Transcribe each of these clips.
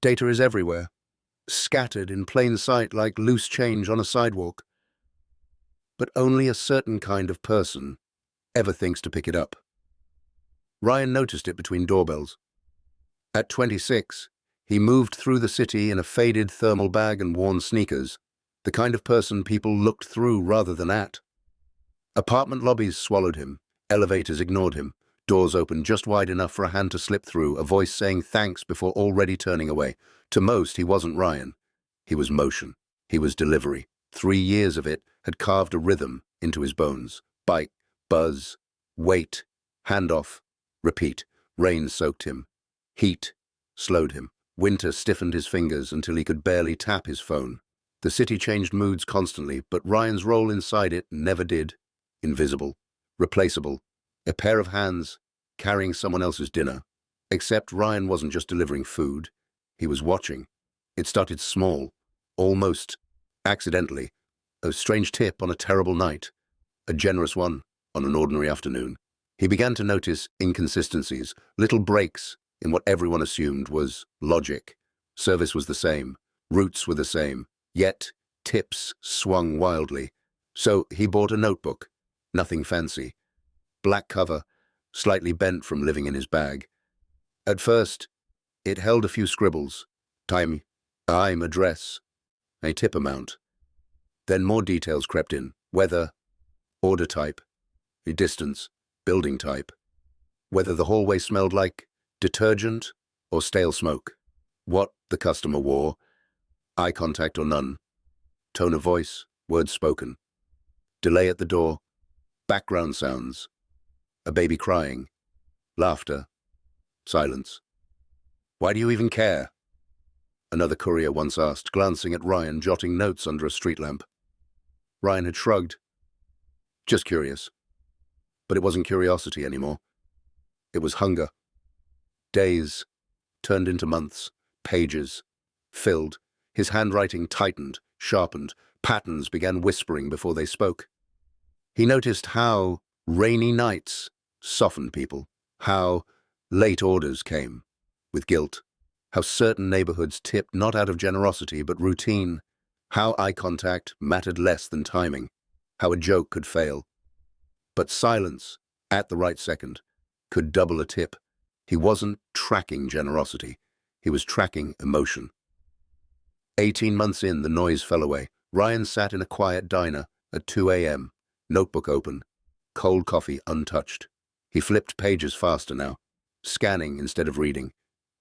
Data is everywhere, scattered in plain sight like loose change on a sidewalk. But only a certain kind of person ever thinks to pick it up. Ryan noticed it between doorbells. At 26, he moved through the city in a faded thermal bag and worn sneakers, the kind of person people looked through rather than at. Apartment lobbies swallowed him, elevators ignored him, doors opened just wide enough for a hand to slip through, a voice saying thanks before already turning away. To most, he wasn't Ryan. He was motion. He was delivery. 3 years of it had carved a rhythm into his bones. Bite, buzz, wait, handoff, repeat. Rain soaked him. Heat slowed him. Winter stiffened his fingers until he could barely tap his phone. The city changed moods constantly, but Ryan's role inside it never did. Invisible, replaceable, a pair of hands carrying someone else's dinner. Except Ryan wasn't just delivering food. He was watching. It started small, almost accidentally. A strange tip on a terrible night, a generous one on an ordinary afternoon. He began to notice inconsistencies, little breaks in what everyone assumed was logic. Service was the same, routes were the same, yet tips swung wildly. So he bought a notebook, nothing fancy. Black cover, slightly bent from living in his bag. At first, it held a few scribbles, time, address, a tip amount. Then more details crept in, weather, order type, a distance, building type, whether the hallway smelled like detergent or stale smoke, what the customer wore, eye contact or none, tone of voice, words spoken, delay at the door, background sounds, a baby crying, laughter, silence. Why do you even care? Another courier once asked, glancing at Ryan jotting notes under a street lamp. Ryan had shrugged. Just curious. But it wasn't curiosity anymore. It was hunger. Days turned into months, pages, filled. His handwriting tightened, sharpened. Patterns began whispering before they spoke. He noticed how rainy nights softened people, how late orders came with guilt, how certain neighborhoods tipped not out of generosity but routine, how eye contact mattered less than timing, how a joke could fail. But silence, at the right second, could double a tip. He wasn't tracking generosity. He was tracking emotion. 18 months in, the noise fell away. Ryan sat in a quiet diner at 2 a.m., notebook open, cold coffee untouched. He flipped pages faster now, scanning instead of reading.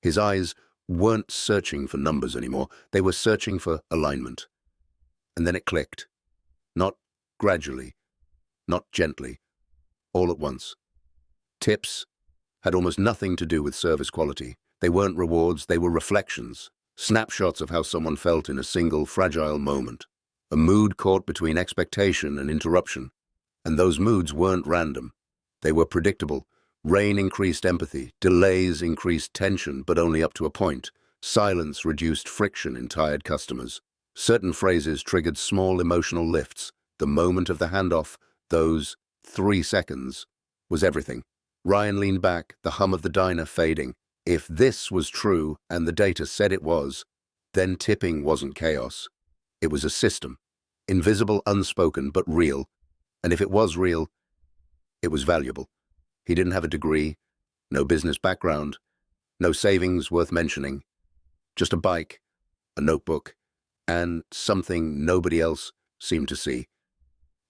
His eyes weren't searching for numbers anymore. They were searching for alignment. And then it clicked. Not gradually, not gently, all at once. Tips had almost nothing to do with service quality. They weren't rewards, they were reflections, snapshots of how someone felt in a single fragile moment, a mood caught between expectation and interruption. And those moods weren't random. They were predictable. Rain increased empathy, delays increased tension, but only up to a point. Silence reduced friction in tired customers. Certain phrases triggered small emotional lifts. The moment of the handoff, those 3 seconds, was everything. Ryan leaned back, the hum of the diner fading. If this was true, and the data said it was, then tipping wasn't chaos. It was a system. Invisible, unspoken, but real. And if it was real, it was valuable. He didn't have a degree, no business background, no savings worth mentioning. Just a bike, a notebook, and something nobody else seemed to see.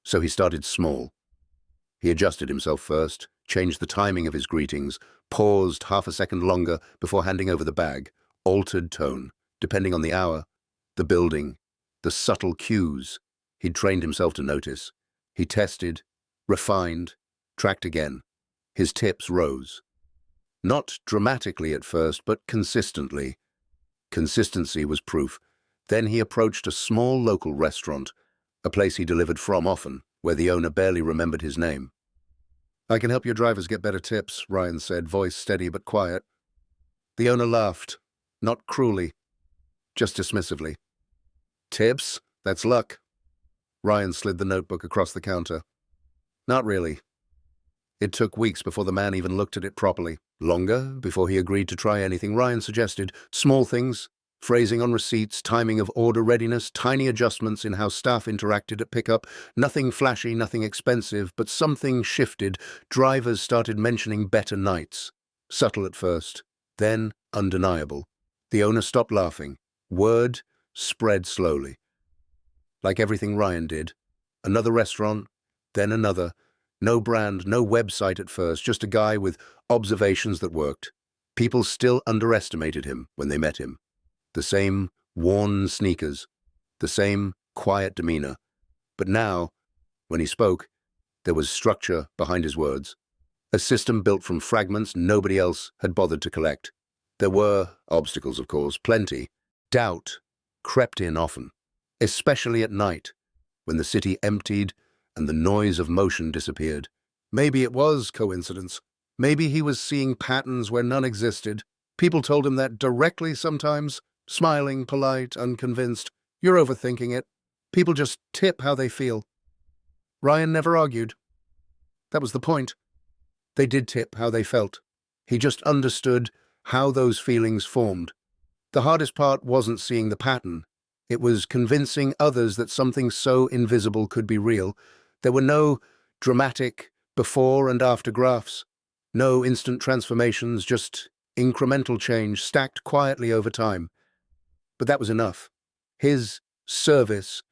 So he started small. He adjusted himself first, changed the timing of his greetings, paused half a second longer before handing over the bag, altered tone, depending on the hour, the building, the subtle cues he'd trained himself to notice. He tested, refined, tracked again. His tips rose. Not dramatically at first, but consistently. Consistency was proof. Then he approached a small local restaurant, a place he delivered from often, where the owner barely remembered his name. "I can help your drivers get better tips," Ryan said, voice steady but quiet. The owner laughed, not cruelly, just dismissively. "Tips? That's luck." Ryan slid the notebook across the counter. "Not really." It took weeks before the man even looked at it properly. Longer, before he agreed to try anything. Ryan suggested small things, Phrasing on receipts, timing of order readiness, tiny adjustments in how staff interacted at pickup. Nothing flashy, nothing expensive, but something shifted. Drivers started mentioning better nights. Subtle at first, then undeniable. The owner stopped laughing. Word spread slowly. Like everything Ryan did. Another restaurant, then another. No brand, no website at first, just a guy with observations that worked. People still underestimated him when they met him. The same worn sneakers, the same quiet demeanor. But now, when he spoke, there was structure behind his words. A system built from fragments nobody else had bothered to collect. There were obstacles, of course, plenty. Doubt crept in often, especially at night, when the city emptied and the noise of motion disappeared. Maybe it was coincidence. Maybe he was seeing patterns where none existed. People told him that directly sometimes, smiling, polite, unconvinced. You're overthinking it. People just tip how they feel. Ryan never argued. That was the point. They did tip how they felt. He just understood how those feelings formed. The hardest part wasn't seeing the pattern. It was convincing others that something so invisible could be real. There were no dramatic before and after graphs, no instant transformations, just incremental change stacked quietly over time. But that was enough. His service,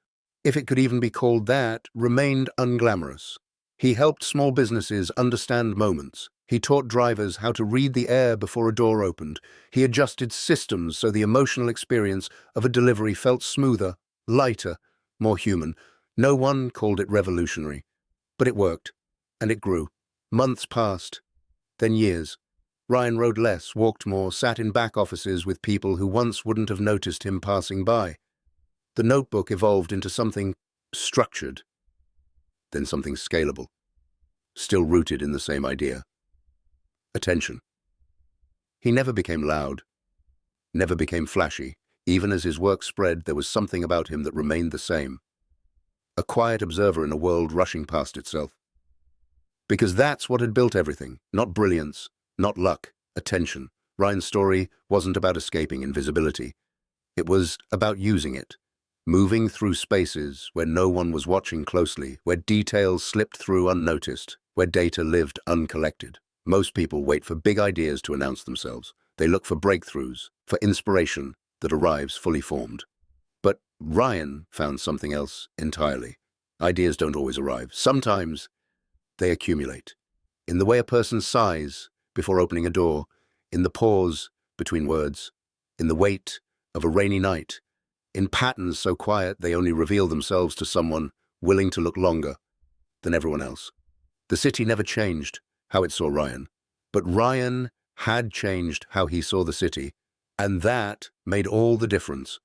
if it could even be called that, remained unglamorous. He helped small businesses understand moments. He taught drivers how to read the air before a door opened. He adjusted systems so the emotional experience of a delivery felt smoother, lighter, more human. No one called it revolutionary. But it worked, and it grew. Months passed, then years. Ryan rode less, walked more, sat in back offices with people who once wouldn't have noticed him passing by. The notebook evolved into something structured, then something scalable, still rooted in the same idea. Attention. He never became loud, never became flashy. Even as his work spread, there was something about him that remained the same. A quiet observer in a world rushing past itself. Because that's what had built everything. Not brilliance, not luck, attention. Ryan's story wasn't about escaping invisibility. It was about using it. Moving through spaces where no one was watching closely, where details slipped through unnoticed, where data lived uncollected. Most people wait for big ideas to announce themselves. They look for breakthroughs, for inspiration that arrives fully formed. But Ryan found something else entirely. Ideas don't always arrive. Sometimes they accumulate. In the way a person sighs before opening a door, in the pause between words, in the wait of a rainy night, in patterns so quiet they only reveal themselves to someone willing to look longer than everyone else. The city never changed how it saw Ryan, but Ryan had changed how he saw the city, and that made all the difference.